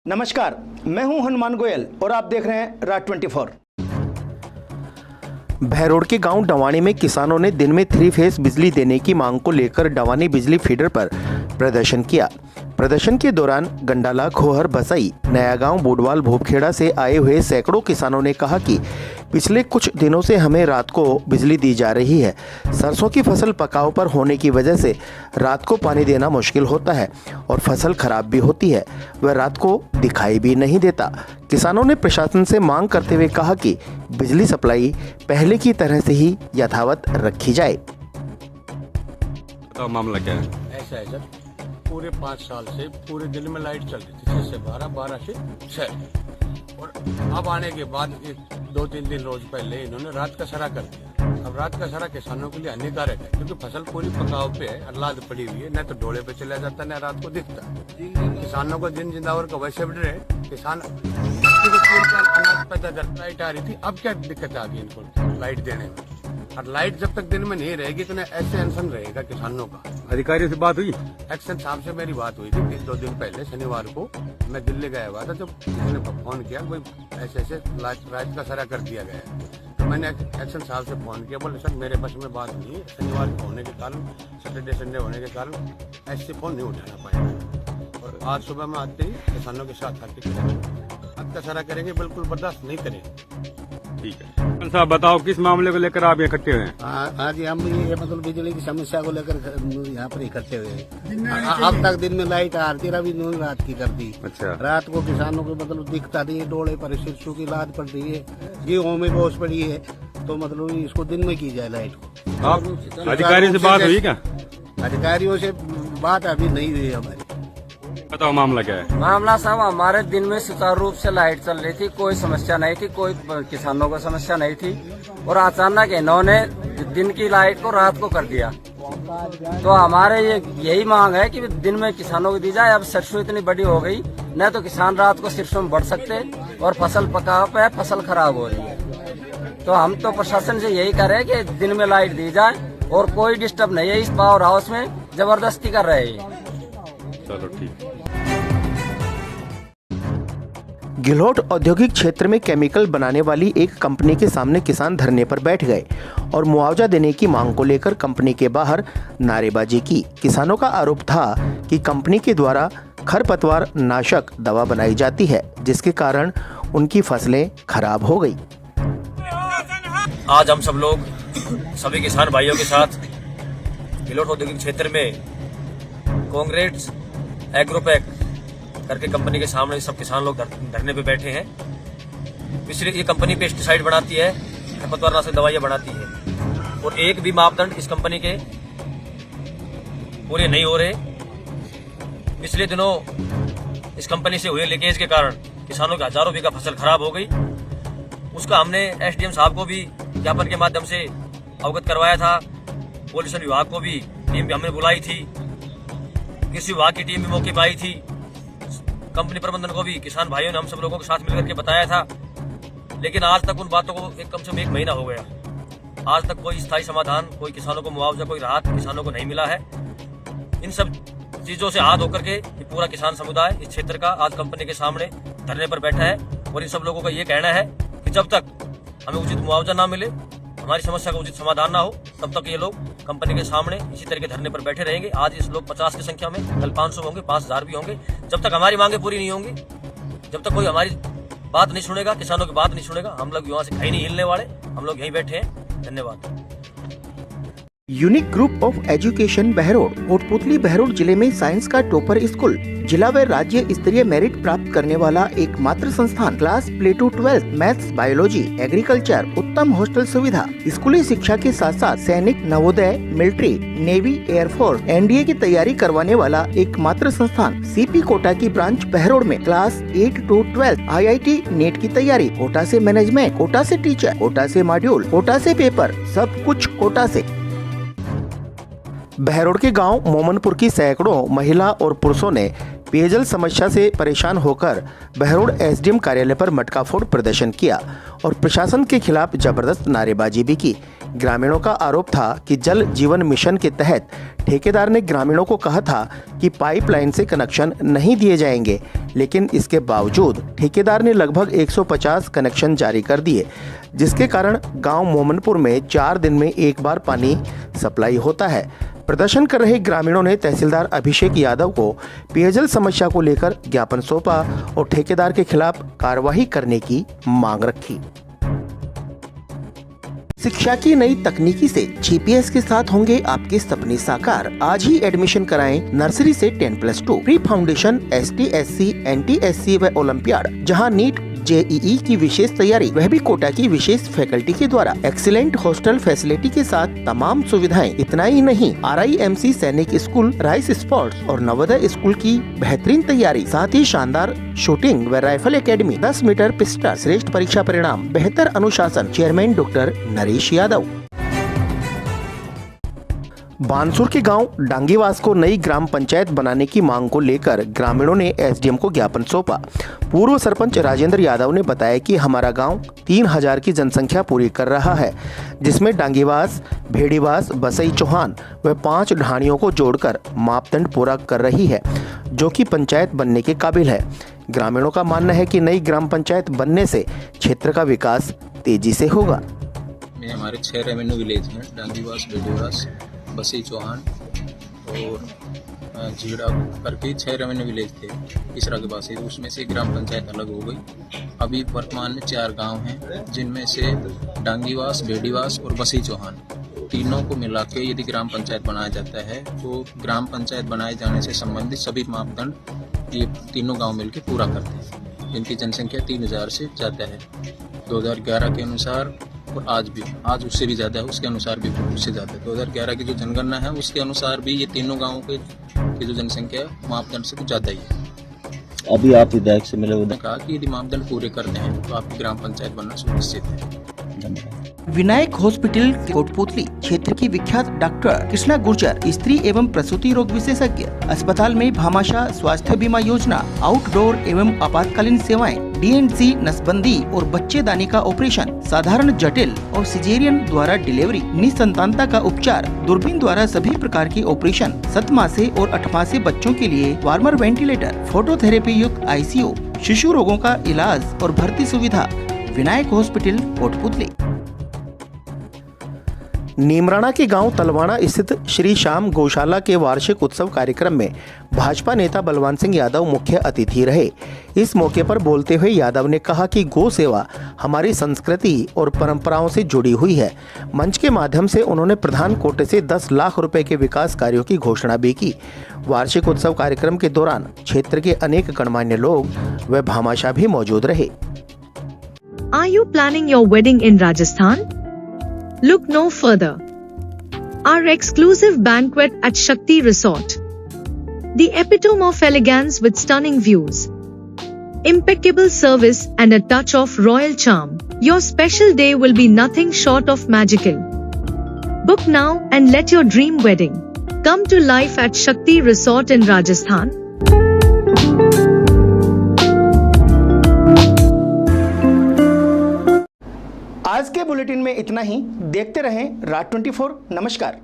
नमस्कार, मैं हूं हनुमान गोयल और आप देख रहे हैं राज 24। बहरोड के गांव डवानी में किसानों ने दिन में 3 फेज बिजली देने की मांग को लेकर डवानी बिजली फीडर पर प्रदर्शन किया। प्रदर्शन के दौरान गंडाला, खोहर, बसई, नया गांव, बुडवाल, भूपखेड़ा से आए हुए सैकड़ों किसानों ने कहा कि पिछले कुछ दिनों से हमें रात को बिजली दी जा रही है। सरसों की फसल पकाव पर होने की वजह से रात को पानी देना मुश्किल होता है और फसल खराब भी होती है, वह रात को दिखाई भी नहीं देता। किसानों ने प्रशासन से मांग करते हुए कहा कि बिजली सप्लाई पहले की तरह से ही यथावत रखी जाए। तो मामला क्या है? ऐसा है सर, पूरे 5 साल से पूरे दिन में लाइट चल रही थी, 6 से 12, 12 से 6, और अब आने के बाद 2-3 दिन रोज पहले इन्होंने रात का सरा कर दिया। अब रात का सरा किसानों के लिए हानिकारक है, क्योंकि फसल पूरी पकाव पे है, अल्लाद पड़ी हुई है, न तो डोले पे चला जाता न रात को दिखता। किसानों को दिन जिंदावर का वैसे भी डर है। किसान अनाज पैदा करता, लाइट आ रही थी, अब क्या दिक्कत आ गई इनको लाइट देने में, और लाइट जब तक दिन में नहीं रहेगी तो ऐसे अनशन रहेगा किसानों का। अधिकारियों से बात हुई? एक्शन साहब से मेरी बात हुई थी 2 दिन पहले, शनिवार को मैं दिल्ली गया हुआ था, जब किसी ने फोन किया कोई ऐसे रात का सरा कर दिया गया है, तो मैंने एक्शन साहब से फोन किया। बोले सर मेरे पास में बात नहीं है, शनिवार को होने के कारण, सैटरडे संडे होने के कारण ऐसे फोन नहीं उठाना पाएंगे, और आज सुबह में आते ही किसानों के साथ आके रात का सरा करेंगे, बिल्कुल बर्दाश्त नहीं करेंगे। ठीक है साहब, बताओ किस मामले को लेकर आप इकट्ठे हुए हैं? आज हम ये मतलब बिजली की समस्या को लेकर यहाँ पर इकट्ठे हुए हैं। अब तक दिन में लाइट आ रही, अभी इन्होंने रात की कर दी। अच्छा। रात को किसानों को मतलब दिखता नहीं है, डोले पर सिरसों की लाद पड़ रही है, गेहूं में बोझ पड़ी है, तो मतलब इसको दिन में की जाए लाइट को। आप अधिकारियों से बात हुई क्या? अधिकारियों से बात अभी नहीं हुई हमारी। बताओ मामला क्या है? मामला साहब, हमारे दिन में सुचारू रूप से लाइट चल रही थी, कोई समस्या नहीं थी, कोई किसानों को समस्या नहीं थी, और अचानक इन्होंने दिन की लाइट को रात को कर दिया। तो हमारे यही मांग है कि दिन में किसानों को दी जाए। अब सरसों इतनी बड़ी हो गई, न तो किसान रात को सरसों में बढ़ सकते, और फसल पकाव पे फसल खराब हो रही है। तो हम तो प्रशासन से यही कह रहे हैं कि दिन में लाइट दी जाए, और कोई डिस्टर्ब नहीं है। इस पावर हाउस में जबरदस्ती कर रहे हैं। चलो ठीक। गिलोट औद्योगिक क्षेत्र में केमिकल बनाने वाली एक कंपनी के सामने किसान धरने पर बैठ गए और मुआवजा देने की मांग को लेकर कंपनी के बाहर नारेबाजी की। किसानों का आरोप था कि कंपनी के द्वारा खरपतवार नाशक दवा बनाई जाती है, जिसके कारण उनकी फसलें खराब हो गई। आज हम सब लोग सभी किसान भाइयों के साथ गिलोट औद्योगिक क्षेत्र में कांग्रेस एग्रोपैक करके कंपनी के सामने सब किसान लोग धरने पे बैठे हैं। पिछले ये कंपनी पेस्टिसाइड बनाती है, खरपतवारनाशक दवाइयां बनाती है, और एक भी मापदंड इस कंपनी के पूरे नहीं हो रहे। पिछले दिनों इस कंपनी से हुए लीकेज के कारण किसानों की हजारों बीघा फसल खराब हो गई। उसका हमने एसडीएम साहब को भी ज्ञापन के माध्यम से अवगत करवाया था। पॉल्यूशन विभाग को भी टीम भी हमने बुलाई थी, कृषि विभाग की टीम भी मौके पर आई थी, कंपनी प्रबंधन को भी किसान भाइयों ने हम सब लोगों के साथ मिलकर के बताया था। लेकिन आज तक उन बातों को कम से कम 1 महीना हो गया, आज तक कोई स्थायी समाधान, कोई किसानों को मुआवजा, कोई राहत किसानों को नहीं मिला है। इन सब चीजों से हाथ होकर के ये पूरा किसान समुदाय इस क्षेत्र का आज कंपनी के सामने धरने पर बैठा है, और इन सब लोगों का ये कहना है कि जब तक हमें उचित मुआवजा ना मिले, हमारी समस्या का उचित समाधान ना हो, तब तक ये लोग कंपनी के सामने इसी तरह के धरने पर बैठे रहेंगे। आज इस लोग 50 की संख्या में, कल 500 होंगे, 5000 भी होंगे। जब तक हमारी मांगे पूरी नहीं होंगी, जब तक कोई हमारी बात नहीं सुनेगा, किसानों की बात नहीं सुनेगा, हम लोग यहाँ से कहीं नहीं हिलने वाले। हम लोग यहीं बैठे हैं। धन्यवाद। Unique group of education Behror Kotputli Behror जिले में साइंस का टॉपर स्कूल, जिला व राज्य स्तरीय मेरिट प्राप्त करने वाला एकमात्र संस्थान, class play to 12 maths, biology, agriculture, उत्तम हॉस्टल सुविधा, स्कूली शिक्षा के साथ साथ सैनिक, Navodaya, military, navy, air force, NDA की तैयारी करवाने वाला एकमात्र संस्थान। सीपी कोटा की ब्रांच बहरोड में क्लास 8 to 12 IIT नेट की तैयारी, कोटा से मैनेजमेंट, कोटा से टीचर, कोटा से मॉड्यूल, कोटा से पेपर, सब कुछ कोटा से। बहरोड के गांव मोमनपुर की सैकड़ों महिला और पुरुषों ने पेयजल समस्या से परेशान होकर बहरोड एसडीएम कार्यालय पर मटका फोड़ प्रदर्शन किया और प्रशासन के खिलाफ जबरदस्त नारेबाजी भी की। ग्रामीणों का आरोप था कि जल जीवन मिशन के तहत ठेकेदार ने ग्रामीणों को कहा था कि पाइपलाइन से कनेक्शन नहीं दिए जाएंगे, लेकिन इसके बावजूद ठेकेदार ने लगभग 150 कनेक्शन जारी कर दिए, जिसके कारण गांव मोमनपुर में 4 दिन में एक बार पानी सप्लाई होता है। प्रदर्शन कर रहे ग्रामीणों ने तहसीलदार अभिषेक यादव को पेयजल समस्या को लेकर ज्ञापन सौंपा और ठेकेदार के खिलाफ कार्रवाई करने की मांग रखी। शिक्षा की नई तकनीकी से जीपीएस के साथ होंगे आपके सपने साकार। आज ही एडमिशन कराएं नर्सरी से 10+2 प्री फाउंडेशन, ST/SC, NT/SC व ओलंपियाड, जहां नीट JEE की विशेष तैयारी, वह भी कोटा की विशेष फैकल्टी के द्वारा। एक्सीलेंट हॉस्टल फैसिलिटी के साथ तमाम सुविधाएं। इतना ही नहीं, RIMC सैनिक स्कूल, राइस स्पोर्ट्स और नवोदय स्कूल की बेहतरीन तैयारी, साथ ही शानदार शूटिंग व राइफल एकेडमी, 10 मीटर पिस्टल, श्रेष्ठ परीक्षा परिणाम, बेहतर अनुशासन। Chairman doctor Naresh Yadav. बानसूर के गांव डांगीवास को नई ग्राम पंचायत बनाने की मांग को लेकर ग्रामीणों ने SDM को ज्ञापन सौंपा। पूर्व सरपंच राजेंद्र यादव ने बताया कि हमारा गांव 3000 की जनसंख्या पूरी कर रहा है, जिसमें डांगीवास, भेड़ीवास, बसई चौहान व 5 ढाणियों को जोड़कर मापदंड पूरा कर रही है, जो कि पंचायत बनने के काबिल है। ग्रामीणों का मानना है कि नई ग्राम पंचायत बनने से क्षेत्र का विकास तेजी से होगा। हमारे 6 रेवेन्यू विलेज हैं, डांगीवास, भेड़ीवास, बसई चौहान और झीड़ा करके 6 रेवेन्यू विलेज थे तीसरा के पास ही, तो उसमें से ग्राम पंचायत अलग हो गई। अभी वर्तमान में 4 गांव हैं, जिनमें से डांगीवास, भेड़ीवास और बसई चौहान, तीनों को मिला के यदि ग्राम पंचायत बनाया जाता है तो ग्राम पंचायत बनाए जाने से संबंधित सभी मापदंड ये तीनों गाँव मिलकर पूरा करते हैं, जिनकी जनसंख्या 3000 से ज़्यादा है। 2011 के अनुसार और आज उससे भी ज़्यादा है, उसके अनुसार भी उससे ज़्यादा है। 2011 की जो जनगणना है उसके अनुसार भी ये तीनों गांवों की जो जनसंख्या मापदंड से कुछ ज़्यादा ही है। अभी आप विधायक से मिले, उन्होंने कहा कि यदि मापदंड पूरे करने हैं तो आपकी ग्राम पंचायत बनना सुनिश्चित है। विनायक हॉस्पिटल कोटपुतली क्षेत्र की विख्यात डॉक्टर कृष्णा गुर्जर, स्त्री एवं प्रसूति रोग विशेषज्ञ। अस्पताल में भामाशाह स्वास्थ्य बीमा योजना, आउटडोर एवं आपातकालीन सेवाएं, DNC नसबंदी और बच्चेदानी का ऑपरेशन, साधारण, जटिल और सिजेरियन द्वारा डिलीवरी, निसंतानता का उपचार, दूरबीन द्वारा सभी प्रकार के ऑपरेशन, 7 मासे और 8 मासे बच्चों के लिए वार्मर वेंटिलेटर, फोटोथेरेपी युक्त ICU, शिशु रोगों का इलाज और भर्ती सुविधा। विनायक हॉस्पिटल कोटपुतली। नीमराणा के गांव तलवाड़ा स्थित श्री श्याम गौशाला के वार्षिक उत्सव कार्यक्रम में भाजपा नेता बलवान सिंह यादव मुख्य अतिथि रहे। इस मौके पर बोलते हुए यादव ने कहा कि गौ सेवा हमारी संस्कृति और परंपराओं से जुड़ी हुई है। मंच के माध्यम से उन्होंने प्रधान कोटे से 10 लाख रुपए के विकास कार्यों की घोषणा भी की। वार्षिक उत्सव कार्यक्रम के दौरान क्षेत्र के अनेक गणमान्य लोग व भामाशाह भी मौजूद रहे। Are you planning your wedding in Rajasthan? Look no further. Our exclusive banquet at Shakti Resort. The epitome of elegance with stunning views, impeccable service and a touch of royal charm. Your special day will be nothing short of magical. Book now and let your dream wedding come to life at Shakti Resort in Rajasthan. आज के bulletin में इतना ही। देखते रहें राज 24। नमस्कार।